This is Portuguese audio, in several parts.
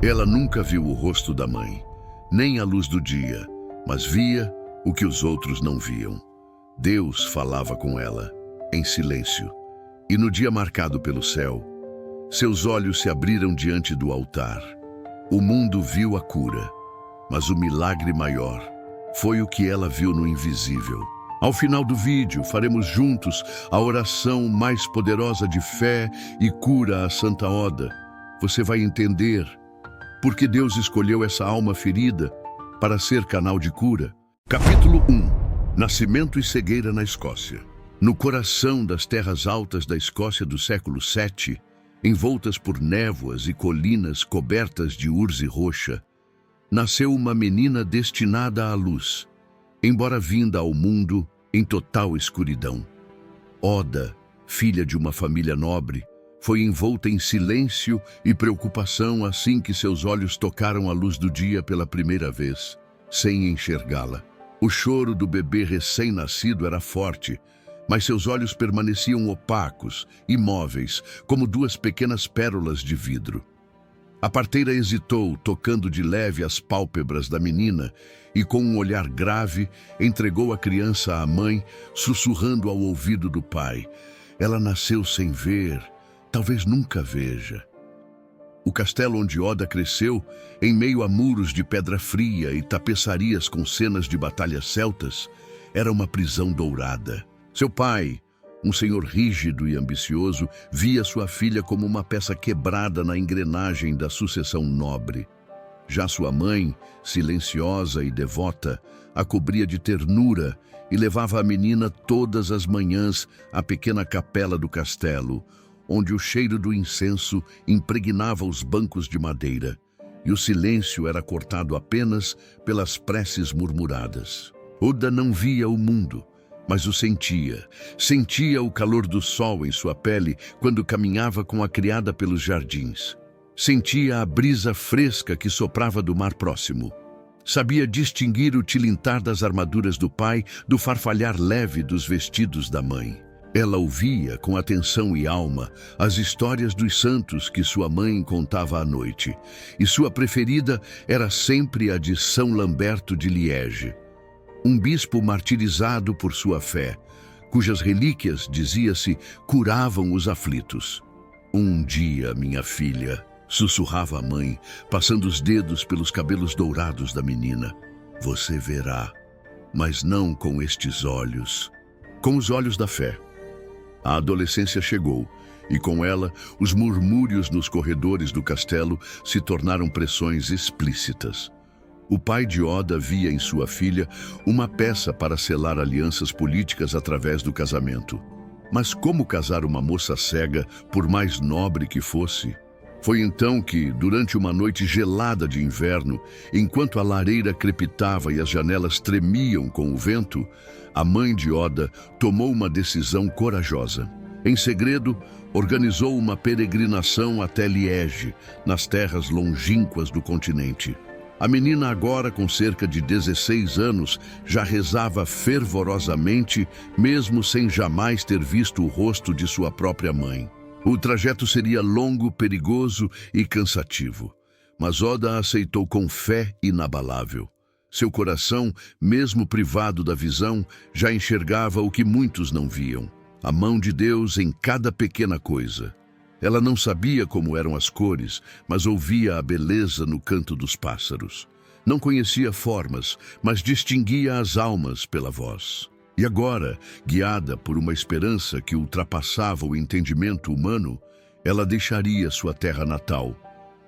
Ela nunca viu o rosto da mãe, nem a luz do dia, mas via o que os outros não viam. Deus falava com ela, em silêncio, e no dia marcado pelo céu, seus olhos se abriram diante do altar. O mundo viu a cura, mas o milagre maior foi o que ela viu no invisível. Ao final do vídeo, faremos juntos a oração mais poderosa de fé e cura à Santa Oda. Você vai entender por que Deus escolheu essa alma ferida para ser canal de cura. Capítulo 1. Nascimento e cegueira na Escócia. No coração das terras altas da Escócia do século VII, envoltas por névoas e colinas cobertas de urze roxa, nasceu uma menina destinada à luz, embora vinda ao mundo em total escuridão. Oda, filha de uma família nobre, foi envolta em silêncio e preocupação assim que seus olhos tocaram a luz do dia pela primeira vez, sem enxergá-la. O choro do bebê recém-nascido era forte, mas seus olhos permaneciam opacos, imóveis, como duas pequenas pérolas de vidro. A parteira hesitou, tocando de leve as pálpebras da menina, e com um olhar grave, entregou a criança à mãe, sussurrando ao ouvido do pai: "Ela nasceu sem ver, talvez nunca veja." O castelo onde Oda cresceu, em meio a muros de pedra fria e tapeçarias com cenas de batalhas celtas, era uma prisão dourada. Seu pai, um senhor rígido e ambicioso, via sua filha como uma peça quebrada na engrenagem da sucessão nobre. Já sua mãe, silenciosa e devota, a cobria de ternura e levava a menina todas as manhãs à pequena capela do castelo, onde o cheiro do incenso impregnava os bancos de madeira, e o silêncio era cortado apenas pelas preces murmuradas. Oda não via o mundo, mas o sentia. Sentia o calor do sol em sua pele quando caminhava com a criada pelos jardins. Sentia a brisa fresca que soprava do mar próximo. Sabia distinguir o tilintar das armaduras do pai do farfalhar leve dos vestidos da mãe. Ela ouvia com atenção e alma as histórias dos santos que sua mãe contava à noite, e sua preferida era sempre a de São Lamberto de Liege, um bispo martirizado por sua fé, cujas relíquias, dizia-se, curavam os aflitos. "Um dia, minha filha", sussurrava a mãe, passando os dedos pelos cabelos dourados da menina, "você verá, mas não com estes olhos." Com os olhos da fé. A adolescência chegou, e com ela, os murmúrios nos corredores do castelo se tornaram pressões explícitas. O pai de Oda via em sua filha uma peça para selar alianças políticas através do casamento. Mas como casar uma moça cega, por mais nobre que fosse? Foi então que, durante uma noite gelada de inverno, enquanto a lareira crepitava e as janelas tremiam com o vento, a mãe de Oda tomou uma decisão corajosa. Em segredo, organizou uma peregrinação até Liege, nas terras longínquas do continente. A menina, agora com cerca de 16 anos, já rezava fervorosamente, mesmo sem jamais ter visto o rosto de sua própria mãe. O trajeto seria longo, perigoso e cansativo, mas Oda aceitou com fé inabalável. Seu coração, mesmo privado da visão, já enxergava o que muitos não viam: a mão de Deus em cada pequena coisa. Ela não sabia como eram as cores, mas ouvia a beleza no canto dos pássaros. Não conhecia formas, mas distinguia as almas pela voz. E agora, guiada por uma esperança que ultrapassava o entendimento humano, ela deixaria sua terra natal.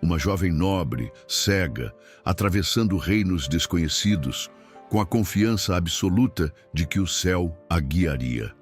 Uma jovem nobre, cega, atravessando reinos desconhecidos, com a confiança absoluta de que o céu a guiaria.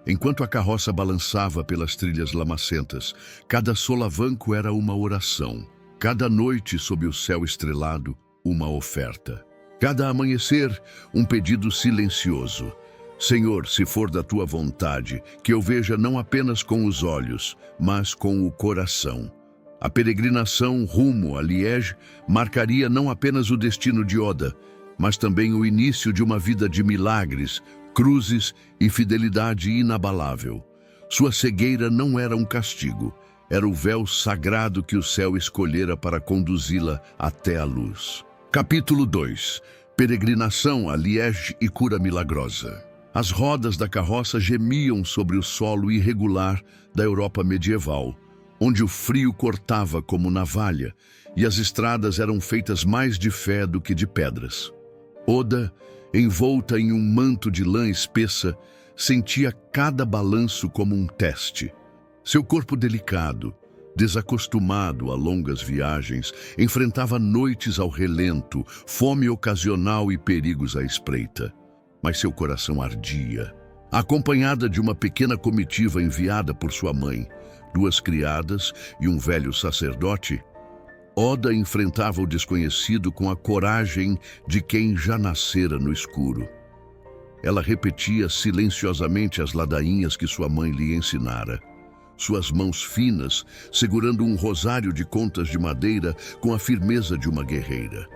Enquanto a carroça balançava pelas trilhas lamacentas, cada solavanco era uma oração. Cada noite, sob o céu estrelado, uma oferta. Cada amanhecer, um pedido silencioso: "Senhor, se for da tua vontade, que eu veja não apenas com os olhos, mas com o coração." A peregrinação rumo a Liege marcaria não apenas o destino de Oda, mas também o início de uma vida de milagres, cruzes e fidelidade inabalável. Sua cegueira não era um castigo, era o véu sagrado que o céu escolhera para conduzi-la até a luz. Capítulo 2. Peregrinação a Liege e cura milagrosa. As rodas da carroça gemiam sobre o solo irregular da Europa medieval, onde o frio cortava como navalha e as estradas eram feitas mais de fé do que de pedras. Oda, envolta em um manto de lã espessa, sentia cada balanço como um teste. Seu corpo delicado, desacostumado a longas viagens, enfrentava noites ao relento, fome ocasional e perigos à espreita. Mas seu coração ardia. Acompanhada de uma pequena comitiva enviada por sua mãe, 2 criadas e um velho sacerdote, Oda enfrentava o desconhecido com a coragem de quem já nascera no escuro. Ela repetia silenciosamente as ladainhas que sua mãe lhe ensinara. Suas mãos finas, segurando um rosário de contas de madeira com a firmeza de uma guerreira.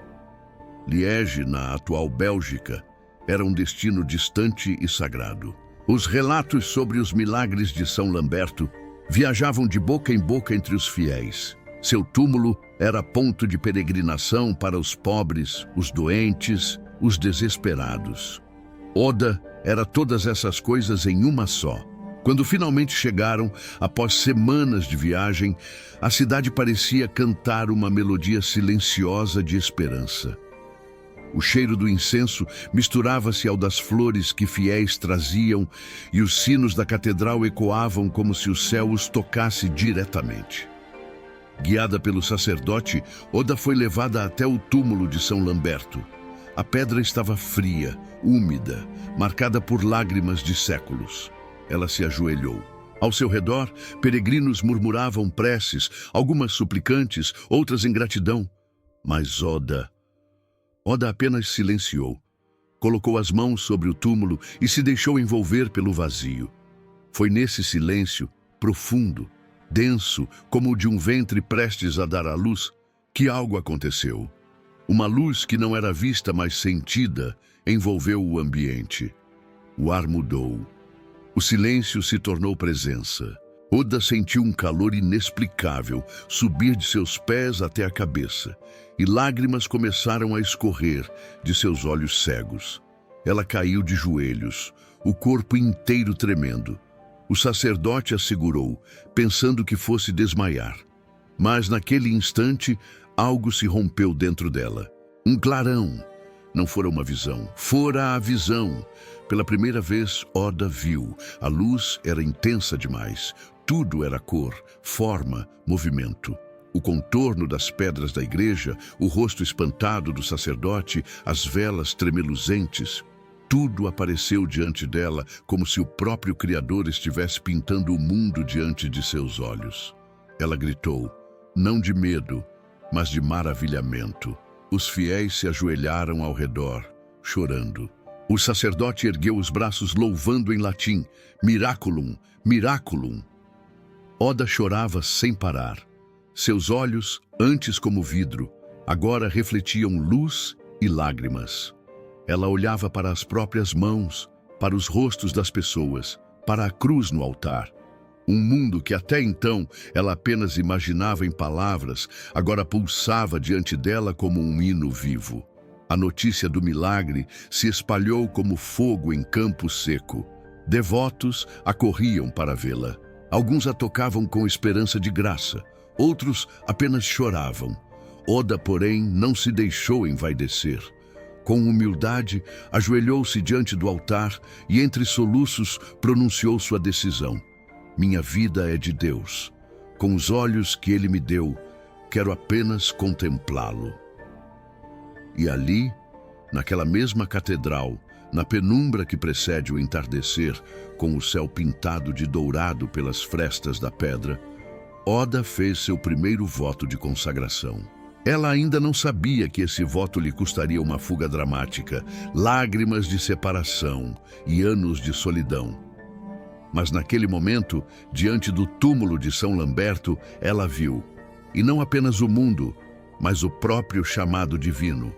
Liege, na atual Bélgica, era um destino distante e sagrado. Os relatos sobre os milagres de São Lamberto viajavam de boca em boca entre os fiéis. Seu túmulo era ponto de peregrinação para os pobres, os doentes, os desesperados. Oda era todas essas coisas em uma só. Quando finalmente chegaram, após semanas de viagem, a cidade parecia cantar uma melodia silenciosa de esperança. O cheiro do incenso misturava-se ao das flores que fiéis traziam e os sinos da catedral ecoavam como se o céu os tocasse diretamente. Guiada pelo sacerdote, Oda foi levada até o túmulo de São Lamberto. A pedra estava fria, úmida, marcada por lágrimas de séculos. Ela se ajoelhou. Ao seu redor, peregrinos murmuravam preces, algumas suplicantes, outras em gratidão. Mas Oda apenas silenciou. Colocou as mãos sobre o túmulo e se deixou envolver pelo vazio. Foi nesse silêncio, profundo, denso, como o de um ventre prestes a dar à luz, que algo aconteceu. Uma luz que não era vista, mas sentida, envolveu o ambiente. O ar mudou. O silêncio se tornou presença. Oda sentiu um calor inexplicável subir de seus pés até a cabeça, e lágrimas começaram a escorrer de seus olhos cegos. Ela caiu de joelhos, o corpo inteiro tremendo. O sacerdote a segurou, pensando que fosse desmaiar. Mas naquele instante, algo se rompeu dentro dela. Um clarão. Não fora uma visão, fora a visão. Pela primeira vez, Oda viu. A luz era intensa demais. Tudo era cor, forma, movimento. O contorno das pedras da igreja, o rosto espantado do sacerdote, as velas tremeluzentes. Tudo apareceu diante dela como se o próprio Criador estivesse pintando o mundo diante de seus olhos. Ela gritou, não de medo, mas de maravilhamento. Os fiéis se ajoelharam ao redor, chorando. O sacerdote ergueu os braços louvando em latim, Miraculum, Miraculum. Oda chorava sem parar. Seus olhos, antes como vidro, agora refletiam luz e lágrimas. Ela olhava para as próprias mãos, para os rostos das pessoas, para a cruz no altar. Um mundo que até então ela apenas imaginava em palavras, agora pulsava diante dela como um hino vivo. A notícia do milagre se espalhou como fogo em campo seco. Devotos acorriam para vê-la. Alguns a tocavam com esperança de graça, outros apenas choravam. Oda, porém, não se deixou envaidecer. Com humildade, ajoelhou-se diante do altar e, entre soluços, pronunciou sua decisão. Minha vida é de Deus. Com os olhos que Ele me deu, quero apenas contemplá-lo. E ali, naquela mesma catedral, na penumbra que precede o entardecer, com o céu pintado de dourado pelas frestas da pedra, Oda fez seu primeiro voto de consagração. Ela ainda não sabia que esse voto lhe custaria uma fuga dramática, lágrimas de separação e anos de solidão. Mas naquele momento, diante do túmulo de São Lamberto, ela viu, e não apenas o mundo, mas o próprio chamado divino.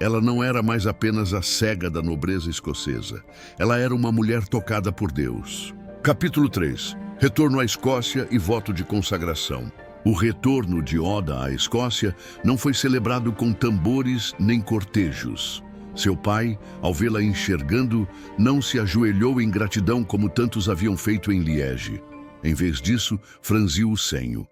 Ela não era mais apenas a cega da nobreza escocesa. Ela era uma mulher tocada por Deus. Capítulo 3. Retorno à Escócia e voto de consagração. O retorno de Oda à Escócia não foi celebrado com tambores nem cortejos. Seu pai, ao vê-la enxergando, não se ajoelhou em gratidão como tantos haviam feito em Liege. Em vez disso, franziu o senho.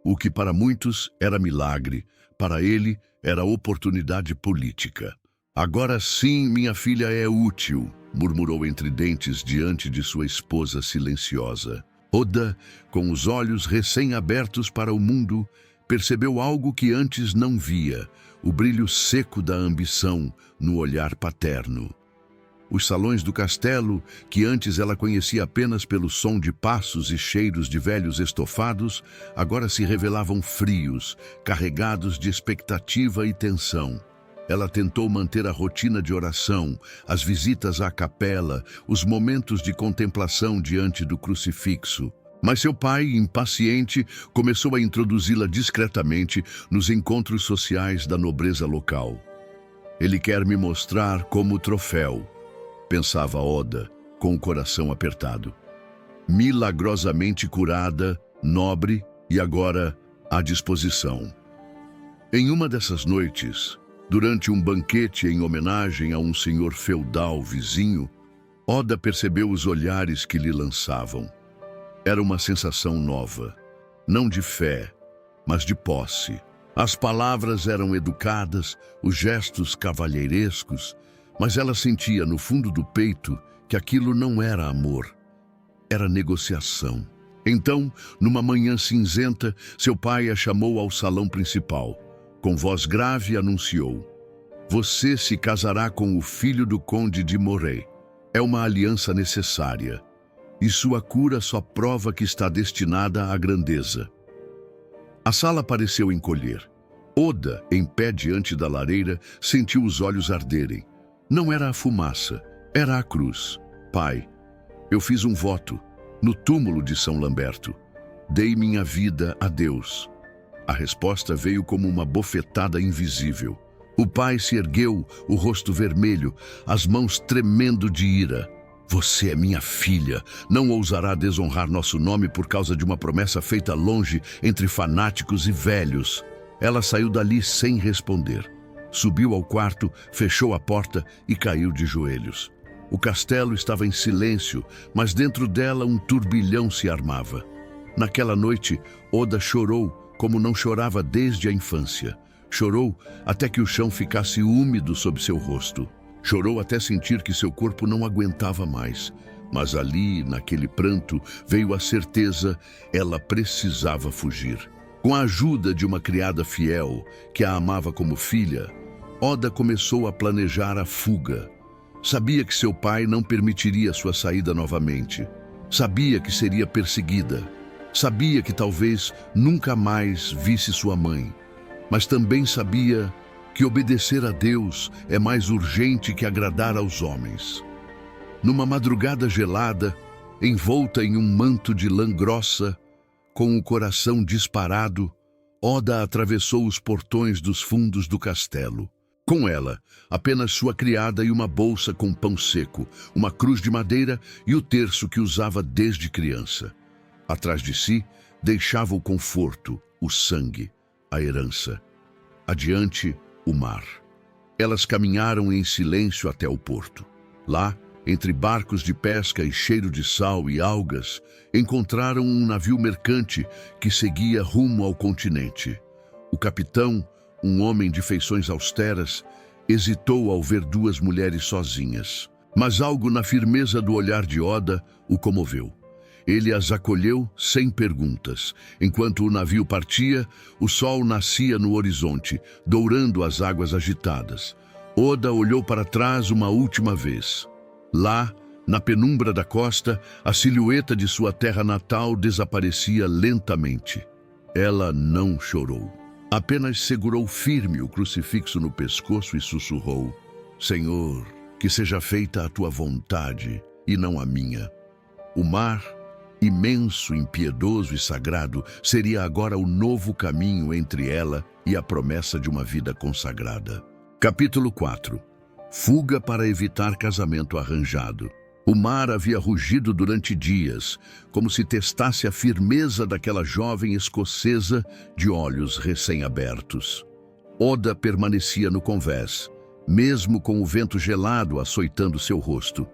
O que para muitos era milagre, para ele era oportunidade política. Agora sim, minha filha é útil, murmurou entre dentes diante de sua esposa silenciosa. Oda, com os olhos recém-abertos para o mundo, percebeu algo que antes não via, o brilho seco da ambição no olhar paterno. Os salões do castelo, que antes ela conhecia apenas pelo som de passos e cheiros de velhos estofados, agora se revelavam frios, carregados de expectativa e tensão. Ela tentou manter a rotina de oração, as visitas à capela, os momentos de contemplação diante do crucifixo. Mas seu pai, impaciente, começou a introduzi-la discretamente nos encontros sociais da nobreza local. Ele quer me mostrar como troféu, pensava Oda, com o coração apertado. Milagrosamente curada, nobre e agora à disposição. Em uma dessas noites, durante um banquete em homenagem a um senhor feudal vizinho, Oda percebeu os olhares que lhe lançavam. Era uma sensação nova, não de fé, mas de posse. As palavras eram educadas, os gestos cavalheirescos, mas ela sentia no fundo do peito que aquilo não era amor, era negociação. Então, numa manhã cinzenta, seu pai a chamou ao salão principal. Com voz grave anunciou: "Você se casará com o filho do conde de Moray. É uma aliança necessária. E sua cura só prova que está destinada à grandeza." A sala pareceu encolher. Oda, em pé diante da lareira, sentiu os olhos arderem. Não era a fumaça, era a cruz. "Pai, eu fiz um voto, no túmulo de São Lamberto. Dei minha vida a Deus." A resposta veio como uma bofetada invisível. O pai se ergueu, o rosto vermelho, as mãos tremendo de ira. "Você é minha filha, não ousará desonrar nosso nome por causa de uma promessa feita longe entre fanáticos e velhos." Ela saiu dali sem responder. Subiu ao quarto, fechou a porta e caiu de joelhos. O castelo estava em silêncio, mas dentro dela um turbilhão se armava. Naquela noite, Oda chorou como não chorava desde a infância. Chorou até que o chão ficasse úmido sob seu rosto. Chorou até sentir que seu corpo não aguentava mais. Mas ali, naquele pranto, veio a certeza: ela precisava fugir. Com a ajuda de uma criada fiel, que a amava como filha, Oda começou a planejar a fuga. Sabia que seu pai não permitiria sua saída novamente. Sabia que seria perseguida. Sabia que talvez nunca mais visse sua mãe. Mas também sabia que obedecer a Deus é mais urgente que agradar aos homens. Numa madrugada gelada, envolta em um manto de lã grossa, com o coração disparado, Oda atravessou os portões dos fundos do castelo. Com ela, apenas sua criada e uma bolsa com pão seco, uma cruz de madeira e o terço que usava desde criança. Atrás de si, deixava o conforto, o sangue, a herança. Adiante, o mar. Elas caminharam em silêncio até o porto. Lá, entre barcos de pesca e cheiro de sal e algas, encontraram um navio mercante que seguia rumo ao continente. O capitão, um homem de feições austeras, hesitou ao ver duas mulheres sozinhas. Mas algo na firmeza do olhar de Oda o comoveu. Ele as acolheu sem perguntas. Enquanto o navio partia, o sol nascia no horizonte, dourando as águas agitadas. Oda olhou para trás uma última vez. Lá, na penumbra da costa, a silhueta de sua terra natal desaparecia lentamente. Ela não chorou. Apenas segurou firme o crucifixo no pescoço e sussurrou: "Senhor, que seja feita a tua vontade e não a minha." O mar, imenso, impiedoso e sagrado, seria agora o novo caminho entre ela e a promessa de uma vida consagrada. Capítulo 4. Fuga para evitar casamento arranjado. O mar havia rugido durante dias, como se testasse a firmeza daquela jovem escocesa de olhos recém-abertos. Oda permanecia no convés, mesmo com o vento gelado açoitando seu rosto.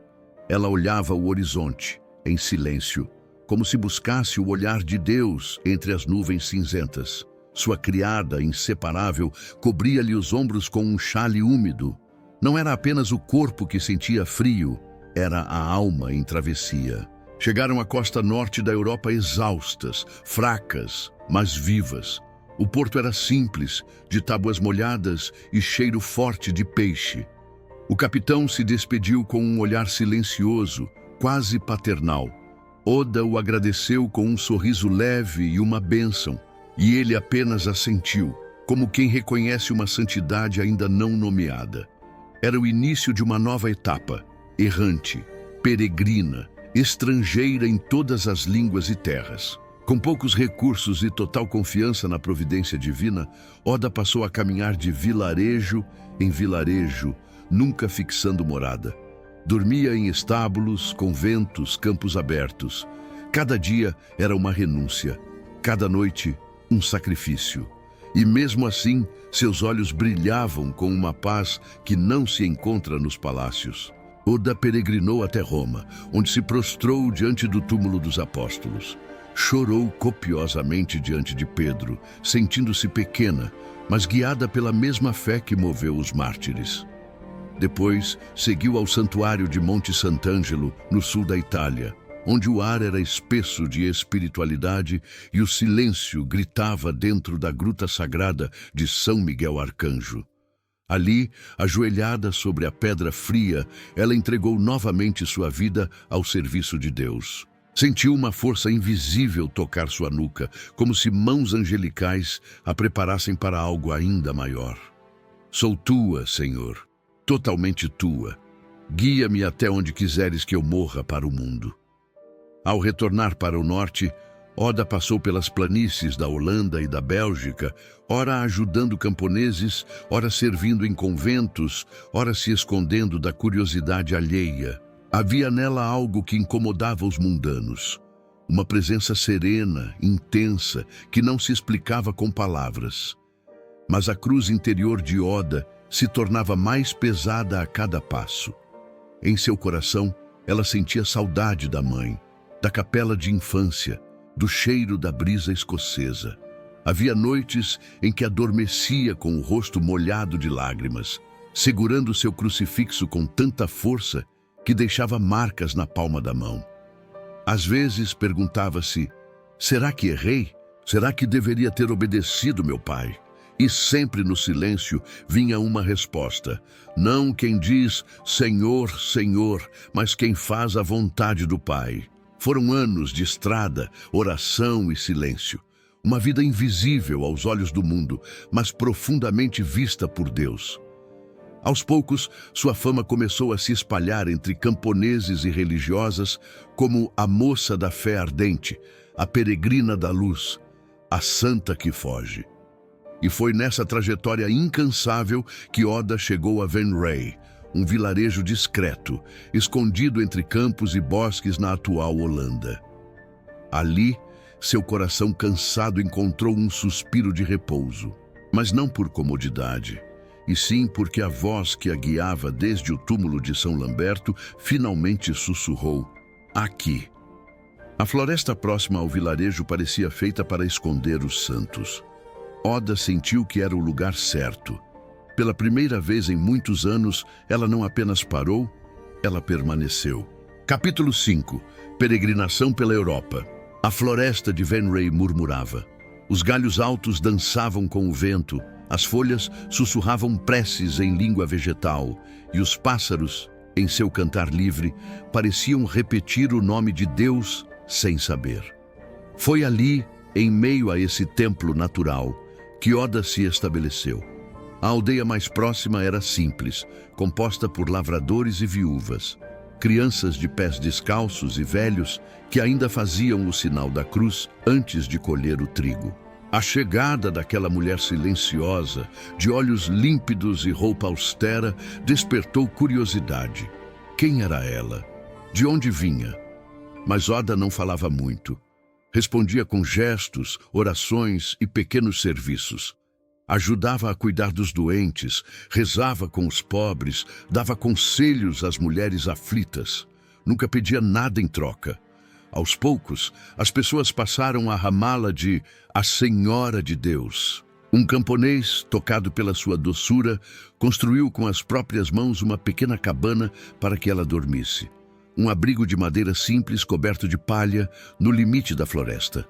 Ela olhava o horizonte, em silêncio, como se buscasse o olhar de Deus entre as nuvens cinzentas. Sua criada, inseparável, cobria-lhe os ombros com um xale úmido. Não era apenas o corpo que sentia frio, era a alma em travessia. Chegaram à costa norte da Europa exaustas, fracas, mas vivas. O porto era simples, de tábuas molhadas e cheiro forte de peixe. O capitão se despediu com um olhar silencioso, quase paternal. Oda o agradeceu com um sorriso leve e uma bênção, e ele apenas assentiu, como quem reconhece uma santidade ainda não nomeada. Era o início de uma nova etapa, errante, peregrina, estrangeira em todas as línguas e terras. Com poucos recursos e total confiança na providência divina, Oda passou a caminhar de vilarejo em vilarejo, nunca fixando morada. Dormia em estábulos, conventos, campos abertos. Cada dia era uma renúncia, cada noite um sacrifício. E mesmo assim, seus olhos brilhavam com uma paz que não se encontra nos palácios. Oda peregrinou até Roma, onde se prostrou diante do túmulo dos apóstolos. Chorou copiosamente diante de Pedro, sentindo-se pequena, mas guiada pela mesma fé que moveu os mártires. Depois, seguiu ao santuário de Monte Sant'Angelo, no sul da Itália, onde o ar era espesso de espiritualidade e o silêncio gritava dentro da gruta sagrada de São Miguel Arcanjo. Ali, ajoelhada sobre a pedra fria, ela entregou novamente sua vida ao serviço de Deus. Sentiu uma força invisível tocar sua nuca, como se mãos angelicais a preparassem para algo ainda maior. Sou tua, Senhor, totalmente tua. Guia-me até onde quiseres que eu morra para o mundo. Ao retornar para o norte, Oda passou pelas planícies da Holanda e da Bélgica, ora ajudando camponeses, ora servindo em conventos, ora se escondendo da curiosidade alheia. Havia nela algo que incomodava os mundanos. Uma presença serena, intensa, que não se explicava com palavras. Mas a cruz interior de Oda se tornava mais pesada a cada passo. Em seu coração, ela sentia saudade da mãe, da capela de infância, do cheiro da brisa escocesa. Havia noites em que adormecia com o rosto molhado de lágrimas, segurando seu crucifixo com tanta força que deixava marcas na palma da mão. Às vezes perguntava-se, será que errei? Será que deveria ter obedecido meu pai? E sempre no silêncio vinha uma resposta. Não quem diz, Senhor, Senhor, mas quem faz a vontade do Pai. Foram anos de estrada, oração e silêncio. Uma vida invisível aos olhos do mundo, mas profundamente vista por Deus. Aos poucos, sua fama começou a se espalhar entre camponeses e religiosas como a moça da fé ardente, a peregrina da luz, a santa que foge. E foi nessa trajetória incansável que Oda chegou a Venray, um vilarejo discreto, escondido entre campos e bosques na atual Holanda. Ali, seu coração cansado encontrou um suspiro de repouso, mas não por comodidade, e sim porque a voz que a guiava desde o túmulo de São Lamberto finalmente sussurrou, aqui. A floresta próxima ao vilarejo parecia feita para esconder os santos. Oda sentiu que era o lugar certo. Pela primeira vez em muitos anos, ela não apenas parou, ela permaneceu. Capítulo 5. Peregrinação pela Europa. A floresta de Venray murmurava. Os galhos altos dançavam com o vento, as folhas sussurravam preces em língua vegetal, e os pássaros, em seu cantar livre, pareciam repetir o nome de Deus sem saber. Foi ali, em meio a esse templo natural, que Oda se estabeleceu. A aldeia mais próxima era simples, composta por lavradores e viúvas, crianças de pés descalços e velhos que ainda faziam o sinal da cruz antes de colher o trigo. A chegada daquela mulher silenciosa, de olhos límpidos e roupa austera, despertou curiosidade. Quem era ela? de onde vinha. Mas Oda não falava muito. Respondia com gestos, orações e pequenos serviços. Ajudava a cuidar dos doentes, rezava com os pobres, dava conselhos às mulheres aflitas. Nunca pedia nada em troca. Aos poucos, as pessoas passaram a amá-la de a Senhora de Deus. Um camponês, tocado pela sua doçura, construiu com as próprias mãos uma pequena cabana para que ela dormisse. Um abrigo de madeira simples coberto de palha no limite da floresta.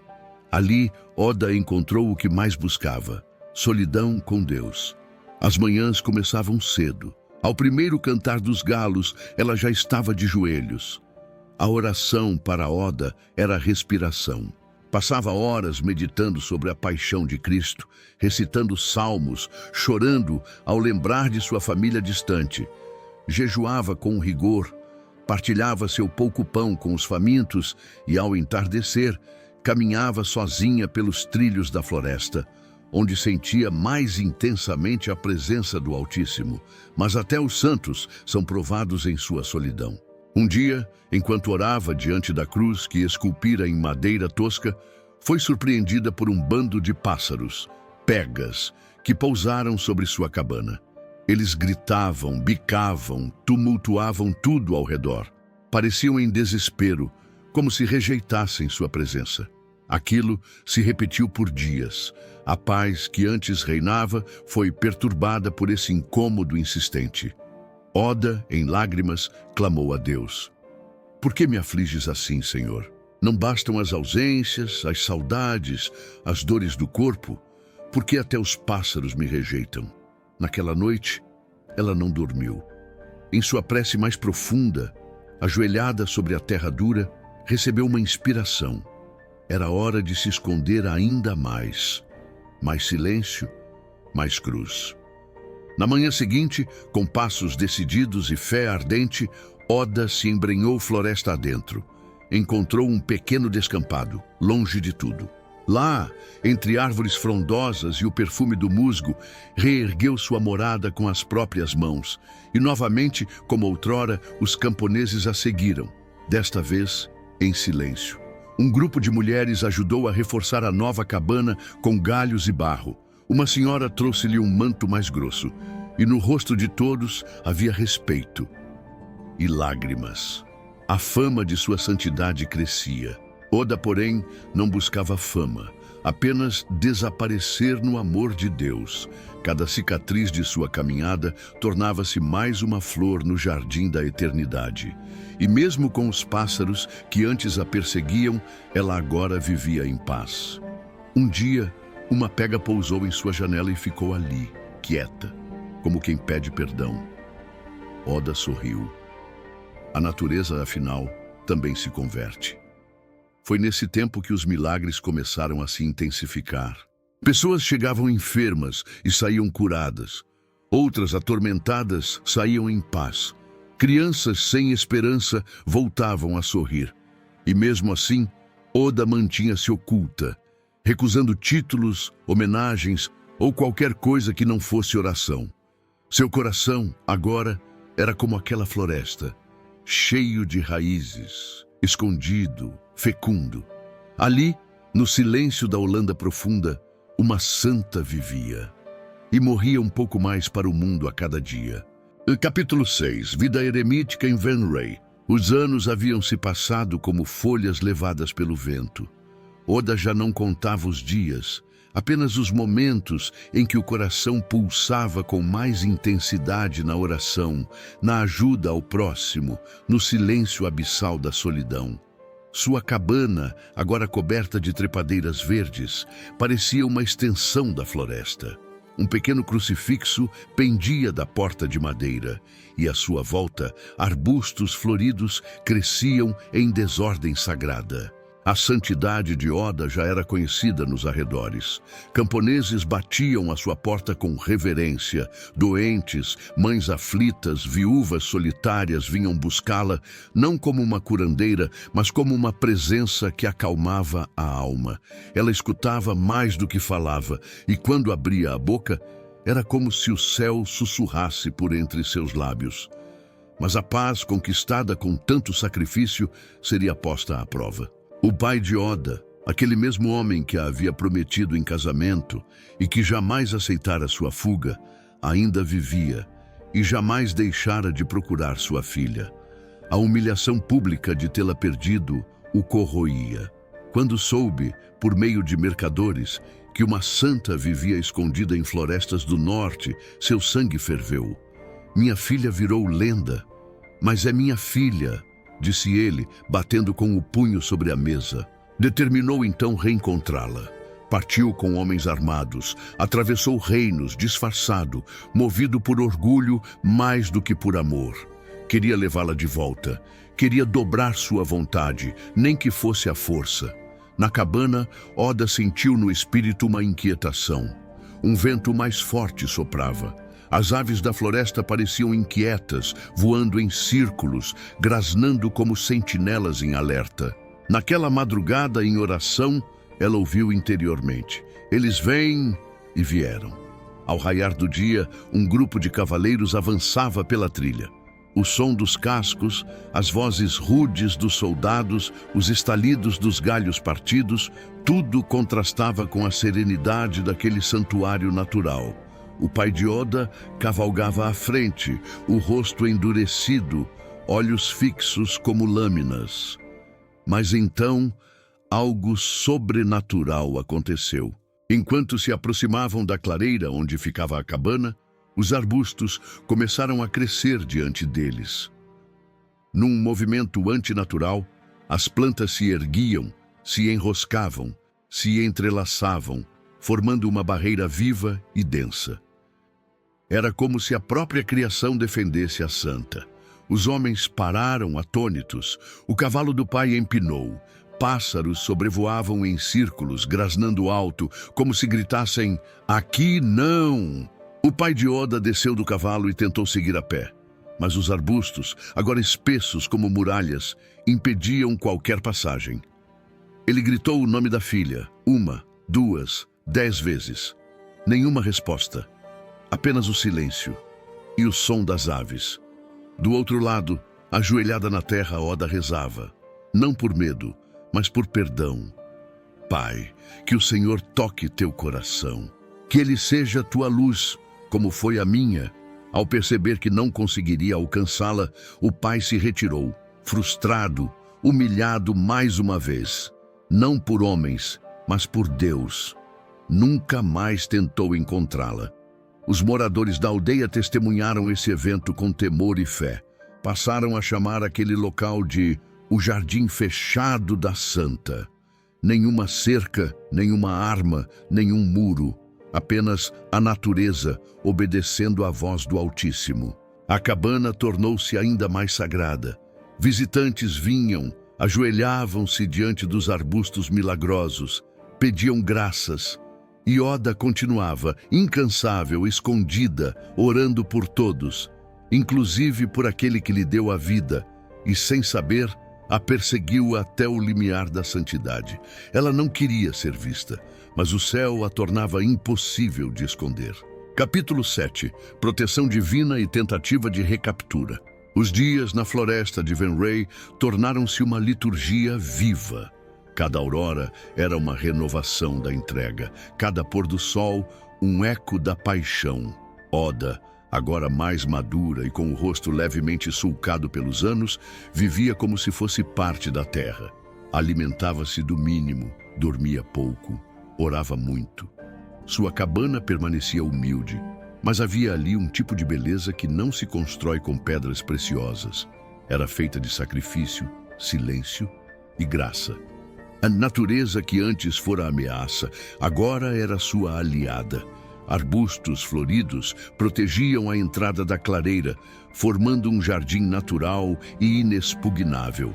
Ali, Oda encontrou o que mais buscava: solidão com Deus. As manhãs começavam cedo. Ao primeiro cantar dos galos, ela já estava de joelhos. A oração para Oda era a respiração. Passava horas meditando sobre a paixão de Cristo, recitando salmos, chorando ao lembrar de sua família distante. Jejuava com rigor, partilhava seu pouco pão com os famintos e, ao entardecer, caminhava sozinha pelos trilhos da floresta, onde sentia mais intensamente a presença do Altíssimo, mas até os santos são provados em sua solidão. Um dia, enquanto orava diante da cruz que esculpira em madeira tosca, foi surpreendida por um bando de pássaros, pegas, que pousaram sobre sua cabana. Eles gritavam, bicavam, tumultuavam tudo ao redor. Pareciam em desespero, como se rejeitassem sua presença. Aquilo se repetiu por dias. A paz que antes reinava foi perturbada por esse incômodo insistente. Oda, em lágrimas, clamou a Deus: "Por que me afliges assim, Senhor? Não bastam as ausências, as saudades, as dores do corpo? Por que até os pássaros me rejeitam?" Naquela noite, ela não dormiu. Em sua prece mais profunda, ajoelhada sobre a terra dura, recebeu uma inspiração. Era hora de se esconder ainda mais. Mais silêncio, mais cruz. Na manhã seguinte, com passos decididos e fé ardente, Oda se embrenhou floresta adentro. Encontrou um pequeno descampado, longe de tudo. Lá, entre árvores frondosas e o perfume do musgo, reergueu sua morada com as próprias mãos. E novamente, como outrora, os camponeses a seguiram, desta vez em silêncio. Um grupo de mulheres ajudou a reforçar a nova cabana com galhos e barro. Uma senhora trouxe-lhe um manto mais grosso, e no rosto de todos havia respeito e lágrimas. A fama de sua santidade crescia. Oda, porém, não buscava fama, apenas desaparecer no amor de Deus. Cada cicatriz de sua caminhada tornava-se mais uma flor no jardim da eternidade. E mesmo com os pássaros que antes a perseguiam, ela agora vivia em paz. Um dia, uma pega pousou em sua janela e ficou ali, quieta, como quem pede perdão. Oda sorriu. A natureza, afinal, também se converte. Foi nesse tempo que os milagres começaram a se intensificar. Pessoas chegavam enfermas e saíam curadas. Outras, atormentadas, saíam em paz. Crianças sem esperança voltavam a sorrir. E mesmo assim, Oda mantinha-se oculta, recusando títulos, homenagens ou qualquer coisa que não fosse oração. Seu coração, agora, era como aquela floresta, cheio de raízes, escondido, fecundo. Ali, no silêncio da Holanda profunda, uma santa vivia e morria um pouco mais para o mundo a cada dia. Capítulo 6. Vida eremítica em Venray. Os anos haviam se passado como folhas levadas pelo vento. Oda já não contava os dias, apenas os momentos em que o coração pulsava com mais intensidade na oração, na ajuda ao próximo, no silêncio abissal da solidão. Sua cabana, agora coberta de trepadeiras verdes, parecia uma extensão da floresta. Um pequeno crucifixo pendia da porta de madeira, e à sua volta, arbustos floridos cresciam em desordem sagrada. A santidade de Oda já era conhecida nos arredores. Camponeses batiam à sua porta com reverência. Doentes, mães aflitas, viúvas solitárias vinham buscá-la, não como uma curandeira, mas como uma presença que acalmava a alma. Ela escutava mais do que falava, e quando abria a boca, era como se o céu sussurrasse por entre seus lábios. Mas a paz conquistada com tanto sacrifício seria posta à prova. O pai de Oda, aquele mesmo homem que a havia prometido em casamento e que jamais aceitara sua fuga, ainda vivia e jamais deixara de procurar sua filha. A humilhação pública de tê-la perdido o corroía. Quando soube, por meio de mercadores, que uma santa vivia escondida em florestas do norte, seu sangue ferveu. Minha filha virou lenda. Mas é minha filha, disse ele, batendo com o punho sobre a mesa. Determinou então reencontrá-la. Partiu com homens armados, atravessou reinos disfarçado, movido por orgulho mais do que por amor. Queria levá-la de volta, queria dobrar sua vontade, nem que fosse à força. Na cabana, Oda sentiu no espírito uma inquietação. Um vento mais forte soprava. As aves da floresta pareciam inquietas, voando em círculos, grasnando como sentinelas em alerta. Naquela madrugada, em oração, ela ouviu interiormente: eles vêm, e vieram. Ao raiar do dia, um grupo de cavaleiros avançava pela trilha. O som dos cascos, as vozes rudes dos soldados, os estalidos dos galhos partidos, tudo contrastava com a serenidade daquele santuário natural. O pai de Oda cavalgava à frente, o rosto endurecido, olhos fixos como lâminas. Mas então, algo sobrenatural aconteceu. Enquanto se aproximavam da clareira onde ficava a cabana, os arbustos começaram a crescer diante deles. Num movimento antinatural, as plantas se erguiam, se enroscavam, se entrelaçavam, formando uma barreira viva e densa. Era como se a própria criação defendesse a santa. Os homens pararam atônitos. O cavalo do pai empinou. Pássaros sobrevoavam em círculos, grasnando alto, como se gritassem: "Aqui não!" O pai de Oda desceu do cavalo e tentou seguir a pé. Mas os arbustos, agora espessos como muralhas, impediam qualquer passagem. Ele gritou o nome da filha, 1, 2, 10 vezes. Nenhuma resposta. Apenas o silêncio e o som das aves. Do outro lado, ajoelhada na terra, Oda rezava. Não por medo, mas por perdão. Pai, que o Senhor toque teu coração. Que ele seja tua luz, como foi a minha. Ao perceber que não conseguiria alcançá-la, o pai se retirou, frustrado, humilhado mais uma vez. Não por homens, mas por Deus. Nunca mais tentou encontrá-la. Os moradores da aldeia testemunharam esse evento com temor e fé. Passaram a chamar aquele local de o Jardim Fechado da Santa. Nenhuma cerca, nenhuma arma, nenhum muro. Apenas a natureza obedecendo à voz do Altíssimo. A cabana tornou-se ainda mais sagrada. Visitantes vinham, ajoelhavam-se diante dos arbustos milagrosos, pediam graças. E Oda continuava, incansável, escondida, orando por todos, inclusive por aquele que lhe deu a vida, e sem saber, a perseguiu até o limiar da santidade. Ela não queria ser vista, mas o céu a tornava impossível de esconder. Capítulo 7. Proteção divina e tentativa de recaptura. Os dias na floresta de Venrei tornaram-se uma liturgia viva. Cada aurora era uma renovação da entrega, cada pôr do sol um eco da paixão. Oda, agora mais madura e com o rosto levemente sulcado pelos anos, vivia como se fosse parte da terra. Alimentava-se do mínimo, dormia pouco, orava muito. Sua cabana permanecia humilde, mas havia ali um tipo de beleza que não se constrói com pedras preciosas. Era feita de sacrifício, silêncio e graça. A natureza que antes fora ameaça, agora era sua aliada. Arbustos floridos protegiam a entrada da clareira, formando um jardim natural e inexpugnável.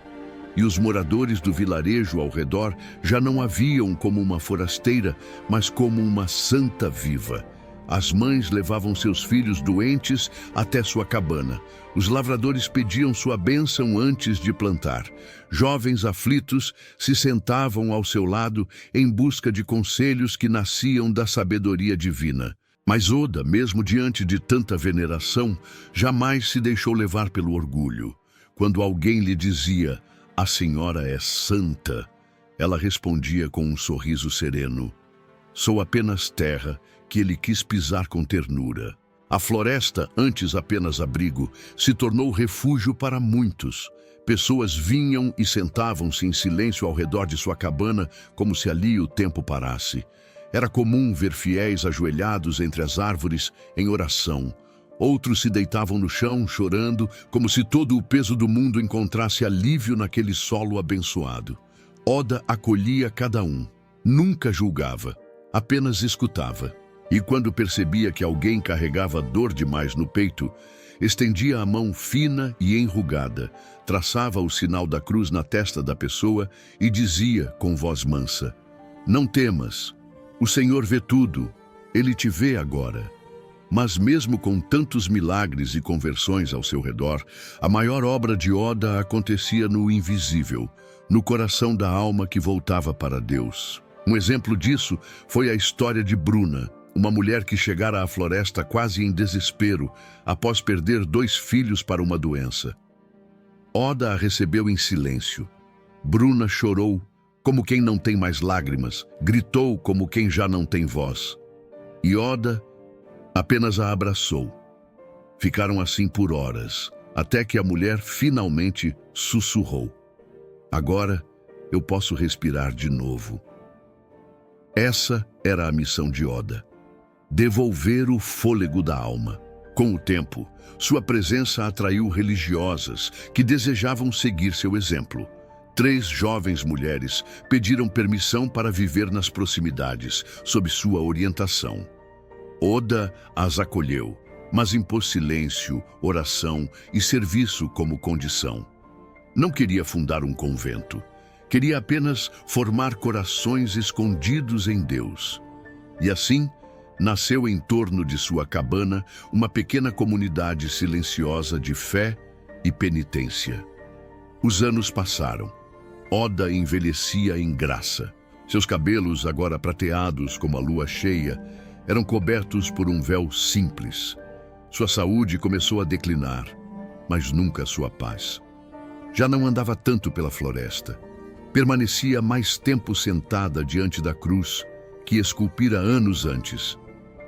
E os moradores do vilarejo ao redor já não a viam como uma forasteira, mas como uma santa viva. As mães levavam seus filhos doentes até sua cabana. Os lavradores pediam sua bênção antes de plantar. Jovens aflitos se sentavam ao seu lado em busca de conselhos que nasciam da sabedoria divina. Mas Oda, mesmo diante de tanta veneração, jamais se deixou levar pelo orgulho. Quando alguém lhe dizia, "A senhora é santa", ela respondia com um sorriso sereno, "Sou apenas terra que ele quis pisar com ternura." A floresta, antes apenas abrigo, se tornou refúgio para muitos. Pessoas vinham e sentavam-se em silêncio ao redor de sua cabana, como se ali o tempo parasse. Era comum ver fiéis ajoelhados entre as árvores em oração. Outros se deitavam no chão, chorando, como se todo o peso do mundo encontrasse alívio naquele solo abençoado. Oda acolhia cada um. Nunca julgava, apenas escutava. E quando percebia que alguém carregava dor demais no peito, estendia a mão fina e enrugada, traçava o sinal da cruz na testa da pessoa e dizia com voz mansa, "Não temas, o Senhor vê tudo, Ele te vê agora." Mas mesmo com tantos milagres e conversões ao seu redor, a maior obra de Oda acontecia no invisível, no coração da alma que voltava para Deus. Um exemplo disso foi a história de Bruna, uma mulher que chegara à floresta quase em desespero, após perder 2 filhos para uma doença. Oda a recebeu em silêncio. Bruna chorou, como quem não tem mais lágrimas, gritou como quem já não tem voz. E Oda apenas a abraçou. Ficaram assim por horas, até que a mulher finalmente sussurrou, "Agora eu posso respirar de novo." Essa era a missão de Oda. Devolver o fôlego da alma. Com o tempo, sua presença atraiu religiosas que desejavam seguir seu exemplo. 3 jovens mulheres pediram permissão para viver nas proximidades, sob sua orientação. Oda as acolheu, mas impôs silêncio, oração e serviço como condição. Não queria fundar um convento. Queria apenas formar corações escondidos em Deus. E assim, nasceu em torno de sua cabana uma pequena comunidade silenciosa de fé e penitência. Os anos passaram. Oda envelhecia em graça. Seus cabelos, agora prateados como a lua cheia, eram cobertos por um véu simples. Sua saúde começou a declinar, mas nunca sua paz. Já não andava tanto pela floresta. Permanecia mais tempo sentada diante da cruz que esculpira anos antes.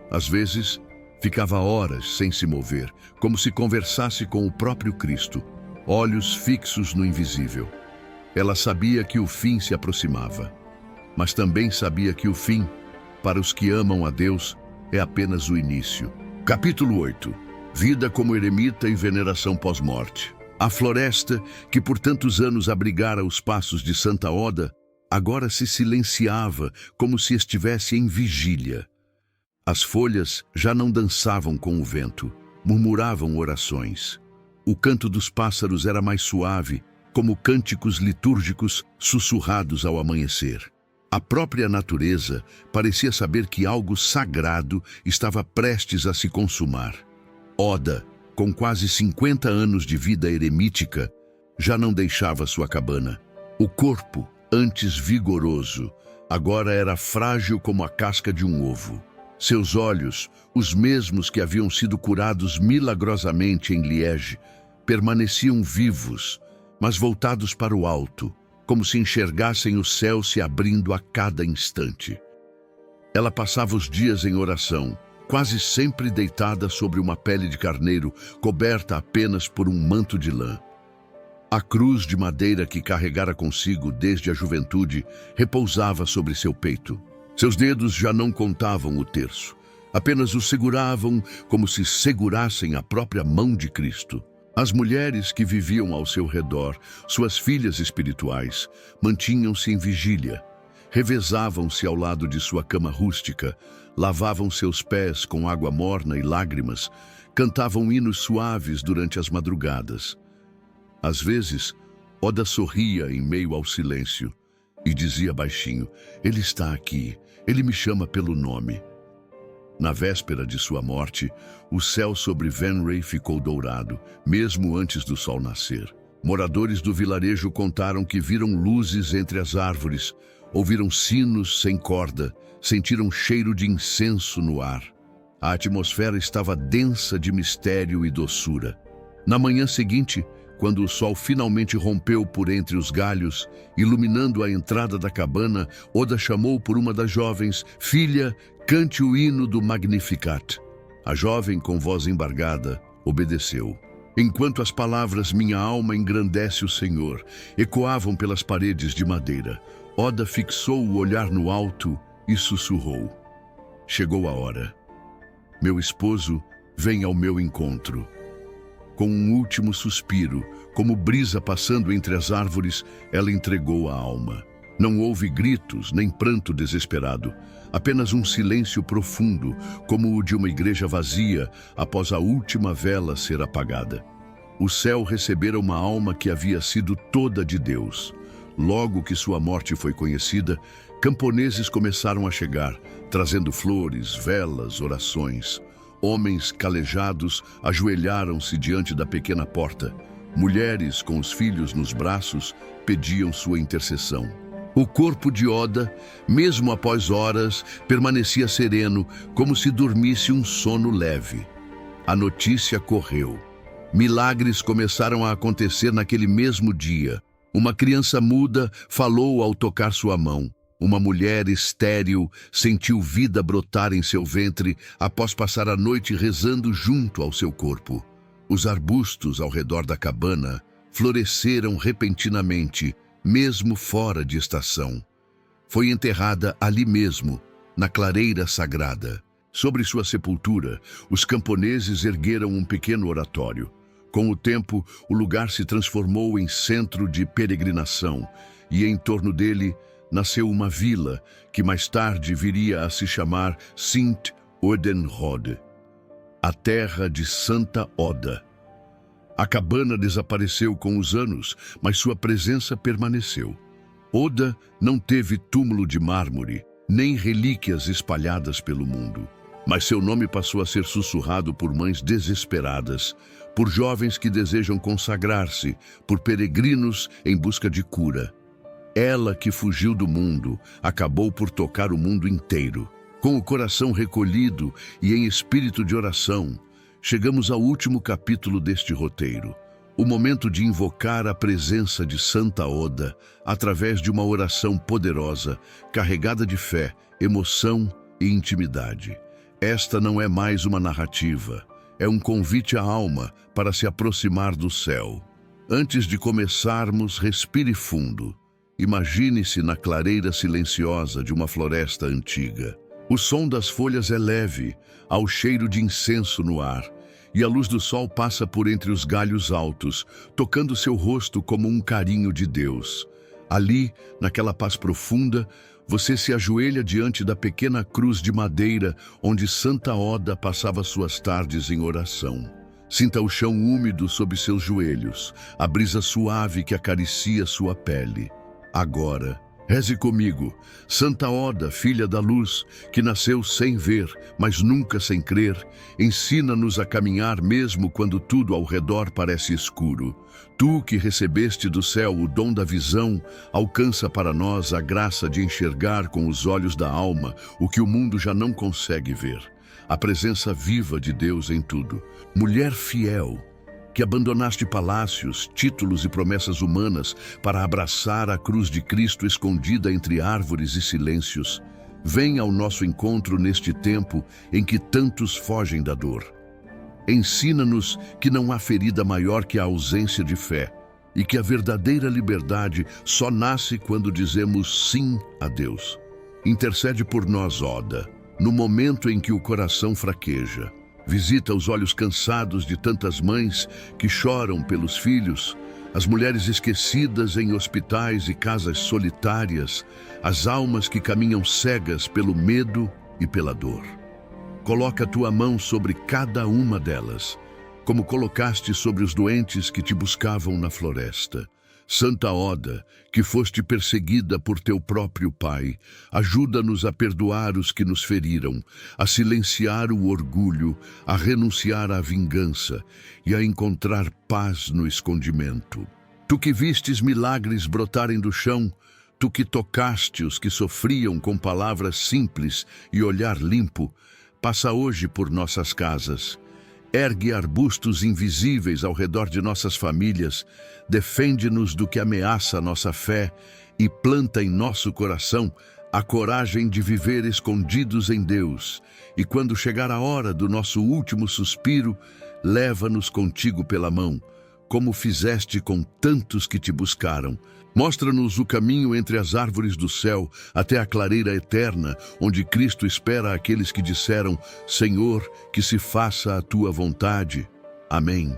Às vezes, ficava horas sem se mover, como se conversasse com o próprio Cristo, olhos fixos no invisível. Ela sabia que o fim se aproximava, mas também sabia que o fim, para os que amam a Deus, é apenas o início. Capítulo 8. Vida como eremita e veneração pós-morte. A floresta, que por tantos anos abrigara os passos de Santa Oda, agora se silenciava como se estivesse em vigília. As folhas já não dançavam com o vento, murmuravam orações. O canto dos pássaros era mais suave, como cânticos litúrgicos sussurrados ao amanhecer. A própria natureza parecia saber que algo sagrado estava prestes a se consumar. Oda, com quase 50 anos de vida eremítica, já não deixava sua cabana. O corpo, antes vigoroso, agora era frágil como a casca de um ovo. Seus olhos, os mesmos que haviam sido curados milagrosamente em Liege, permaneciam vivos, mas voltados para o alto, como se enxergassem o céu se abrindo a cada instante. Ela passava os dias em oração, quase sempre deitada sobre uma pele de carneiro, coberta apenas por um manto de lã. A cruz de madeira que carregara consigo desde a juventude repousava sobre seu peito. Seus dedos já não contavam o terço, apenas o seguravam como se segurassem a própria mão de Cristo. As mulheres que viviam ao seu redor, suas filhas espirituais, mantinham-se em vigília. Revezavam-se ao lado de sua cama rústica, lavavam seus pés com água morna e lágrimas, cantavam hinos suaves durante as madrugadas. Às vezes, Oda sorria em meio ao silêncio e dizia baixinho, "Ele está aqui, ele me chama pelo nome." Na véspera de sua morte, o céu sobre Venray ficou dourado, mesmo antes do sol nascer. Moradores do vilarejo contaram que viram luzes entre as árvores, ouviram sinos sem corda, sentiram cheiro de incenso no ar. A atmosfera estava densa de mistério e doçura. Na manhã seguinte, quando o sol finalmente rompeu por entre os galhos, iluminando a entrada da cabana, Oda chamou por uma das jovens: "Filha, cante o hino do Magnificat." A jovem, com voz embargada, obedeceu. Enquanto as palavras "minha alma engrandece o Senhor" ecoavam pelas paredes de madeira, Oda fixou o olhar no alto e sussurrou: "Chegou a hora. Meu esposo vem ao meu encontro." Com um último suspiro, como brisa passando entre as árvores, ela entregou a alma. Não houve gritos, nem pranto desesperado, apenas um silêncio profundo, como o de uma igreja vazia após a última vela ser apagada. O céu recebera uma alma que havia sido toda de Deus. Logo que sua morte foi conhecida, camponeses começaram a chegar, trazendo flores, velas, orações. Homens calejados ajoelharam-se diante da pequena porta. Mulheres com os filhos nos braços pediam sua intercessão. O corpo de Oda, mesmo após horas, permanecia sereno, como se dormisse um sono leve. A notícia correu. Milagres começaram a acontecer naquele mesmo dia. Uma criança muda falou ao tocar sua mão. Uma mulher estéril sentiu vida brotar em seu ventre após passar a noite rezando junto ao seu corpo. Os arbustos ao redor da cabana floresceram repentinamente, mesmo fora de estação. Foi enterrada ali mesmo, na clareira sagrada. Sobre sua sepultura, os camponeses ergueram um pequeno oratório. Com o tempo, o lugar se transformou em centro de peregrinação, e em torno dele nasceu uma vila que mais tarde viria a se chamar Sint Odenrode, a terra de Santa Oda. A cabana desapareceu com os anos, mas sua presença permaneceu. Oda não teve túmulo de mármore, nem relíquias espalhadas pelo mundo, mas seu nome passou a ser sussurrado por mães desesperadas, por jovens que desejam consagrar-se, por peregrinos em busca de cura. Ela que fugiu do mundo, acabou por tocar o mundo inteiro. Com o coração recolhido e em espírito de oração, chegamos ao último capítulo deste roteiro. O momento de invocar a presença de Santa Oda através de uma oração poderosa, carregada de fé, emoção e intimidade. Esta não é mais uma narrativa, é um convite à alma para se aproximar do céu. Antes de começarmos, respire fundo. Imagine-se na clareira silenciosa de uma floresta antiga. O som das folhas é leve, há o cheiro de incenso no ar, e a luz do sol passa por entre os galhos altos, tocando seu rosto como um carinho de Deus. Ali, naquela paz profunda, você se ajoelha diante da pequena cruz de madeira onde Santa Oda passava suas tardes em oração. Sinta o chão úmido sob seus joelhos, a brisa suave que acaricia sua pele. Agora, reze comigo, Santa Oda, filha da luz, que nasceu sem ver, mas nunca sem crer, ensina-nos a caminhar mesmo quando tudo ao redor parece escuro. Tu que recebeste do céu o dom da visão, alcança para nós a graça de enxergar com os olhos da alma o que o mundo já não consegue ver. A presença viva de Deus em tudo. Mulher fiel, que abandonaste palácios, títulos e promessas humanas para abraçar a cruz de Cristo escondida entre árvores e silêncios. Vem ao nosso encontro neste tempo em que tantos fogem da dor. Ensina-nos que não há ferida maior que a ausência de fé e que a verdadeira liberdade só nasce quando dizemos sim a Deus. Intercede por nós, Oda, no momento em que o coração fraqueja. Visita os olhos cansados de tantas mães que choram pelos filhos, as mulheres esquecidas em hospitais e casas solitárias, as almas que caminham cegas pelo medo e pela dor. Coloca a tua mão sobre cada uma delas, como colocaste sobre os doentes que te buscavam na floresta. Santa Oda, que foste perseguida por teu próprio pai, ajuda-nos a perdoar os que nos feriram, a silenciar o orgulho, a renunciar à vingança e a encontrar paz no escondimento. Tu que vistes milagres brotarem do chão, tu que tocaste os que sofriam com palavras simples e olhar limpo, passa hoje por nossas casas. Ergue arbustos invisíveis ao redor de nossas famílias, defende-nos do que ameaça a nossa fé e planta em nosso coração a coragem de viver escondidos em Deus. E quando chegar a hora do nosso último suspiro, leva-nos contigo pela mão, como fizeste com tantos que te buscaram. Mostra-nos o caminho entre as árvores do céu até a clareira eterna, onde Cristo espera aqueles que disseram: Senhor, que se faça a tua vontade. Amém.